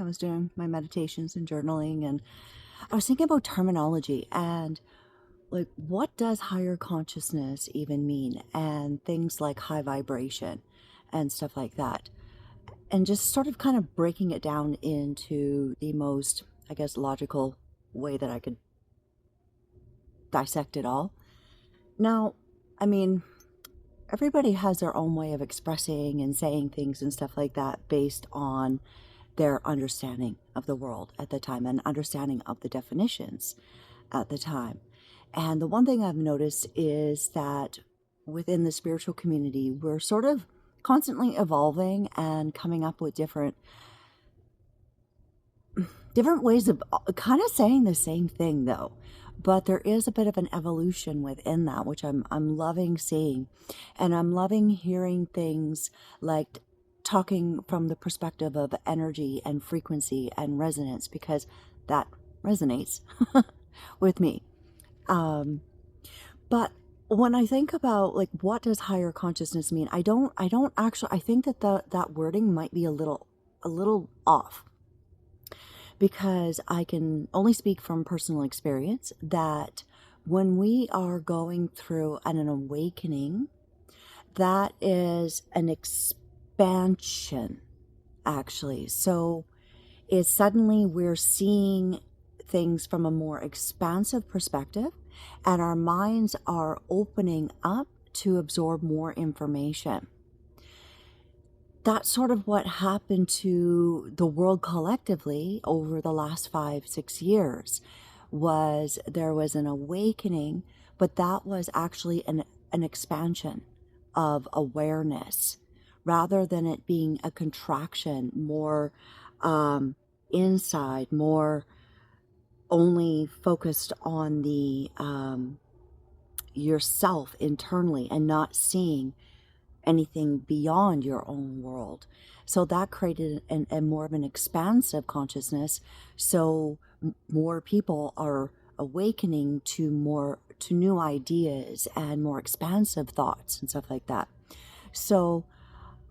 I was doing my meditations and journaling, and I was thinking about terminology and like, what does higher consciousness even mean? And things like high vibration and stuff like that. And just sort of kind of breaking it down into the most, I guess, logical way that I could dissect it all. Now, I mean, everybody has their own way of expressing and saying things and stuff like that based on their understanding of the world at the time and understanding of the definitions at the time. And the one thing I've noticed is that within the spiritual community, we're sort of constantly evolving and coming up with different ways of kind of saying the same thing, though. But there is a bit of an evolution within that, which I'm loving seeing. And I'm loving hearing things like talking from the perspective of energy and frequency and resonance, because that resonates with me. But when I think about like, what does higher consciousness mean? I don't actually, I think that that wording might be a little off, because I can only speak from personal experience that when we are going through an awakening, that is an expansion, actually. So it's suddenly we're seeing things from a more expansive perspective, and our minds are opening up to absorb more information. That's sort of what happened to the world collectively over the last 5-6 years. Was there was an awakening, but that was actually an expansion of awareness rather than it being a contraction, more inside, more only focused on the yourself internally and not seeing anything beyond your own world. So that created a more of an expansive consciousness. So more people are awakening to new ideas and more expansive thoughts and stuff like that. So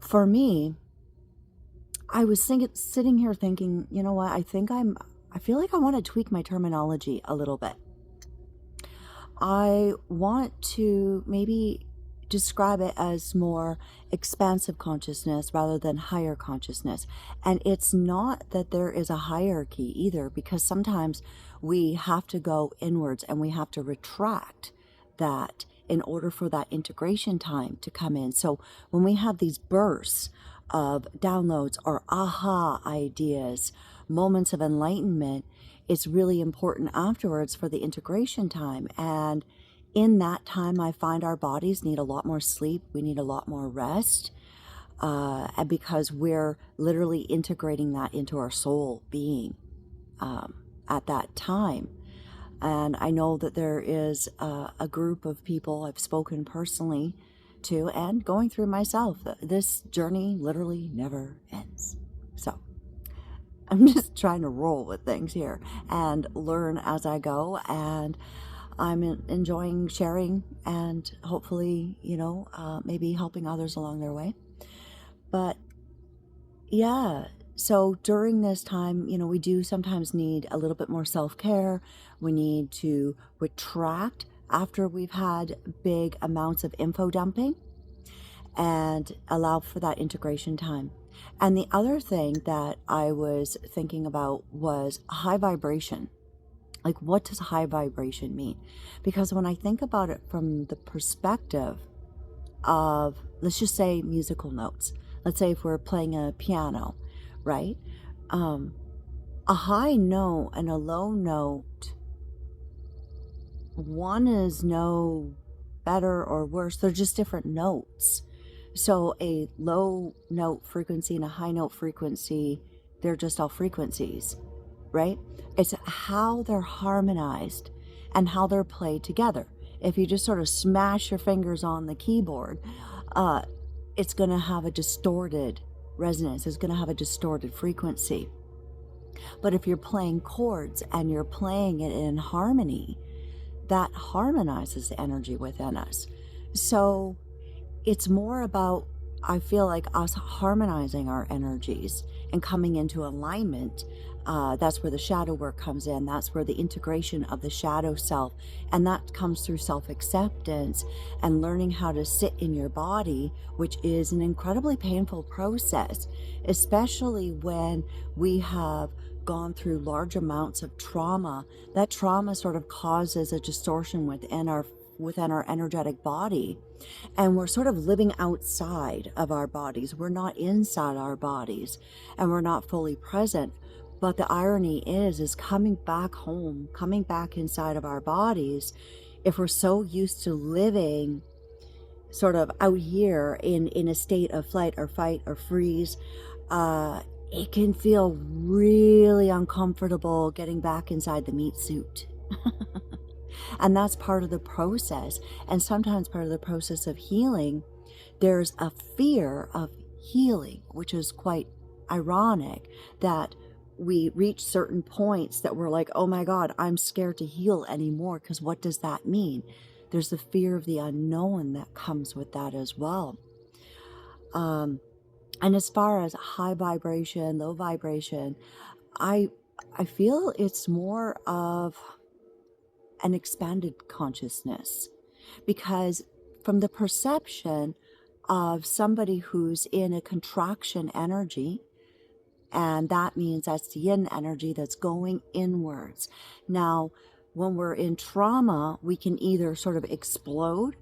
for me, I was sitting here thinking, you know what, I feel like I want to tweak my terminology a little bit. I want to maybe describe it as more expansive consciousness rather than higher consciousness. And it's not that there is a hierarchy either, because sometimes we have to go inwards and we have to retract that in order for that integration time to come in. So when we have these bursts of downloads or aha ideas, moments of enlightenment, it's really important afterwards for the integration time. And in that time, I find our bodies need a lot more sleep. We need a lot more rest, and because we're literally integrating that into our soul being at that time. And I know that there is a group of people I've spoken personally to and going through myself. This journey literally never ends. So I'm just trying to roll with things here and learn as I go. And I'm enjoying sharing and hopefully, maybe helping others along their way. But yeah, so during this time, we do sometimes need a little bit more self-care. We need to retract after we've had big amounts of info dumping and allow for that integration time. And the other thing that I was thinking about was high vibration. Like, what does high vibration mean? Because when I think about it from the perspective of, let's just say, musical notes. Let's say if we're playing a piano, right? A high note and a low note, one is no better or worse. They're just different notes. So a low note frequency and a high note frequency, they're just all frequencies, right? It's how they're harmonized and how they're played together. If you just sort of smash your fingers on the keyboard, it's going to have a distorted resonance. It's going to have a distorted frequency. But if you're playing chords and you're playing it in harmony, that harmonizes the energy within us. So it's more about, I feel like, us harmonizing our energies and coming into alignment. That's where the shadow work comes in. That's where the integration of the shadow self, and that comes through self-acceptance and learning how to sit in your body, which is an incredibly painful process, especially when we have gone through large amounts of trauma. That trauma sort of causes a distortion within our energetic body, and we're sort of living outside of our bodies. We're not inside our bodies, and we're not fully present. But the irony is coming back home, coming back inside of our bodies, if we're so used to living sort of out here in a state of flight or fight or freeze, it can feel really uncomfortable getting back inside the meat suit. And that's part of the process. And sometimes part of the process of healing, there's a fear of healing, which is quite ironic that we reach certain points that we're like, oh my God, I'm scared to heal anymore, because what does that mean? There's the fear of the unknown that comes with that as well. And as far as high vibration, low vibration, I feel it's more of an expanded consciousness, because from the perception of somebody who's in a contraction energy, and that means that's the yin energy that's going inwards. Now, when we're in trauma, we can either sort of explode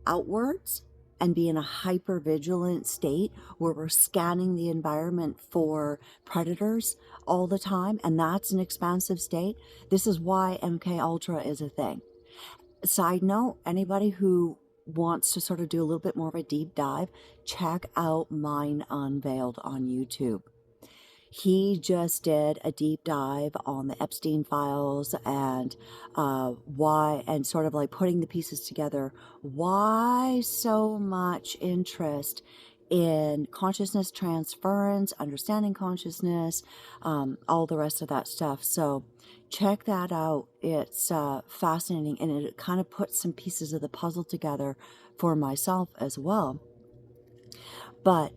outwards and be in a hyper-vigilant state where we're scanning the environment for predators all the time, and that's an expansive state. This is why MK Ultra is a thing. Side note, anybody who wants to sort of do a little bit more of a deep dive, check out Mine Unveiled on YouTube. He just did a deep dive on the Epstein files and why, and sort of like putting the pieces together, why so much interest in consciousness transference, understanding consciousness, all the rest of that stuff. So check that out. It's fascinating, and it kind of puts some pieces of the puzzle together for myself as well. But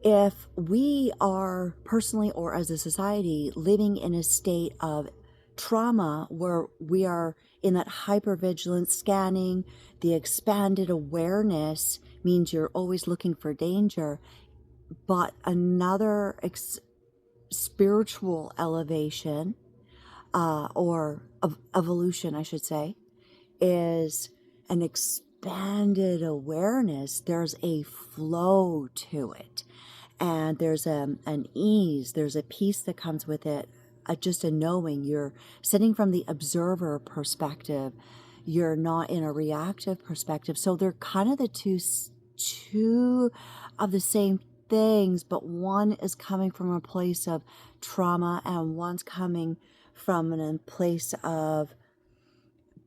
if we are personally or as a society living in a state of trauma where we are in that hypervigilance scanning, the expanded awareness means you're always looking for danger. But another spiritual elevation or evolution, I should say, is an expanded awareness. There's a flow to it. And there's an ease, there's a peace that comes with it, just a knowing. You're sitting from the observer perspective. You're not in a reactive perspective. So they're kind of the two of the same things, but one is coming from a place of trauma and one's coming from a place of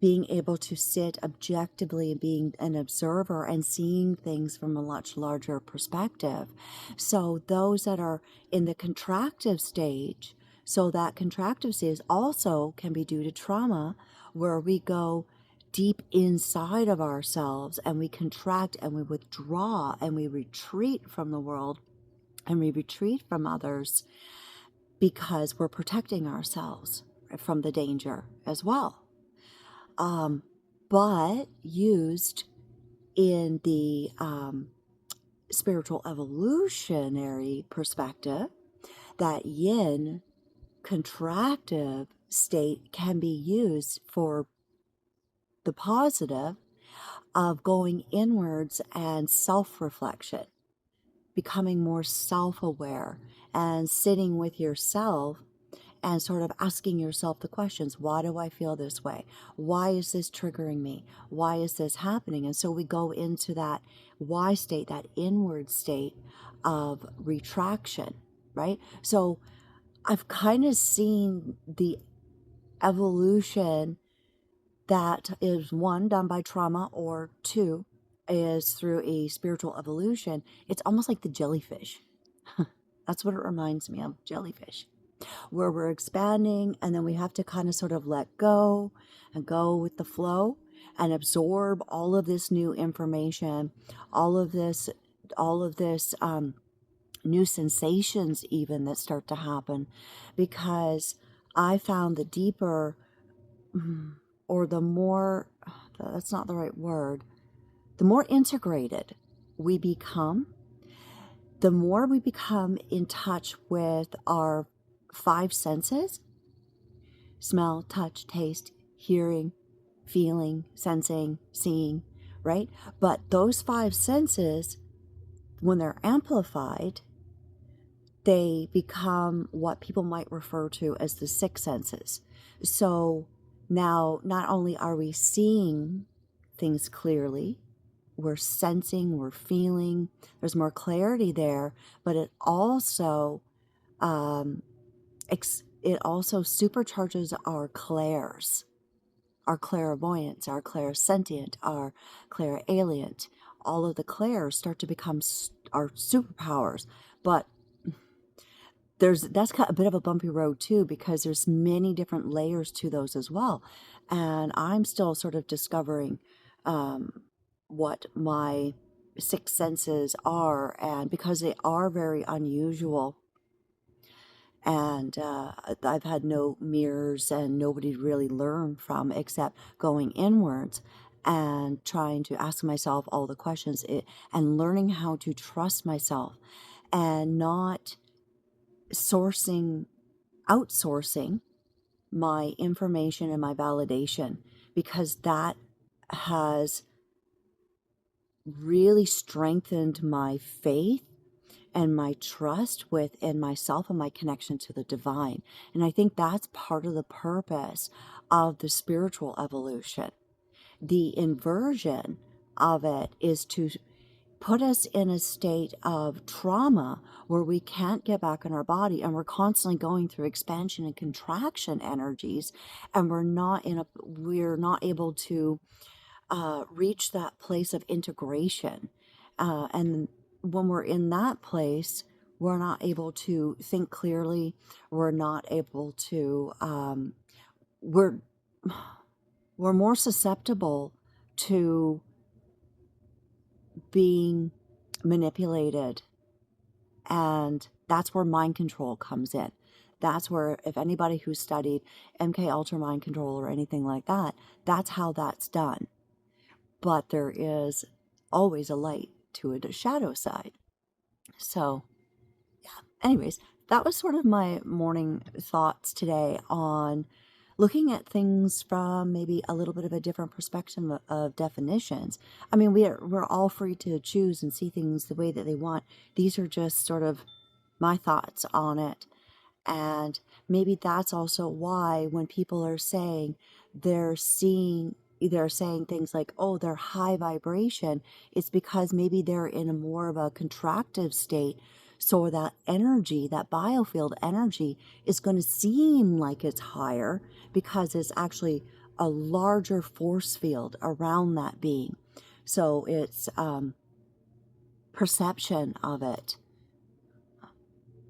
being able to sit objectively and being an observer and seeing things from a much larger perspective. So those that are in the contractive stage, so that contractive stage also can be due to trauma, where we go deep inside of ourselves and we contract and we withdraw and we retreat from the world and we retreat from others because we're protecting ourselves from the danger as well. But used in the spiritual evolutionary perspective, that yin contractive state can be used for the positive of going inwards and self-reflection, becoming more self-aware and sitting with yourself and sort of asking yourself the questions. Why do I feel this way? Why is this triggering me? Why is this happening? And so we go into that why state, that inward state of retraction, right? So I've kind of seen the evolution that is, one, done by trauma, or two, is through a spiritual evolution. It's almost like the jellyfish. That's what it reminds me of, jellyfish, where we're expanding and then we have to kind of sort of let go and go with the flow and absorb all of this new information, all of this new sensations even that start to happen, because I found the deeper, or the more, that's not the right word, the more integrated we become, the more we become in touch with our five senses: smell, touch, taste, hearing, feeling, sensing, seeing, right? But those five senses, when they're amplified, they become what people might refer to as the six senses. So now, not only are we seeing things clearly, we're sensing, we're feeling, there's more clarity there, but it also it also supercharges our clairs, our clairvoyance, our clairsentient, our clairalient. All of the clairs start to become our superpowers. But that's kind of a bit of a bumpy road too, because there's many different layers to those as well. And I'm still sort of discovering what my six senses are, and because they are very unusual, and I've had no mirrors and nobody to really learn from except going inwards and trying to ask myself all the questions, and learning how to trust myself and not outsourcing my information and my validation, because that has really strengthened my faith and my trust within myself and my connection to the divine. And I think that's part of the purpose of the spiritual evolution. The inversion of it is to put us in a state of trauma where we can't get back in our body, and we're constantly going through expansion and contraction energies, and we're not able to reach that place of integration. And when we're in that place, we're not able to think clearly. We're not able to, we're more susceptible to being manipulated. And that's where mind control comes in. That's where, if anybody who's studied MK Ultra mind control or anything like that, that's how that's done. But there is always a light to a shadow side. So, yeah. Anyways, that was sort of my morning thoughts today on looking at things from maybe a little bit of a different perspective of definitions. I mean, we're all free to choose and see things the way that they want. These are just sort of my thoughts on it. And maybe that's also why when people are saying they're saying things like, oh, they're high vibration, it's because maybe they're in a more of a contractive state. So that energy, that biofield energy, is going to seem like it's higher because it's actually a larger force field around that being. So it's perception of it.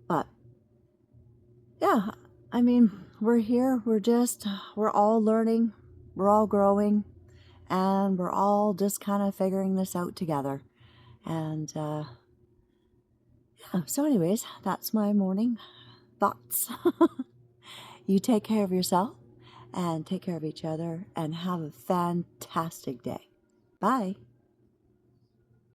But yeah, I mean, we're here, we're all learning, we're all growing, and we're all just kind of figuring this out together. And yeah, so anyways, that's my morning thoughts. You take care of yourself and take care of each other and have a fantastic day. Bye.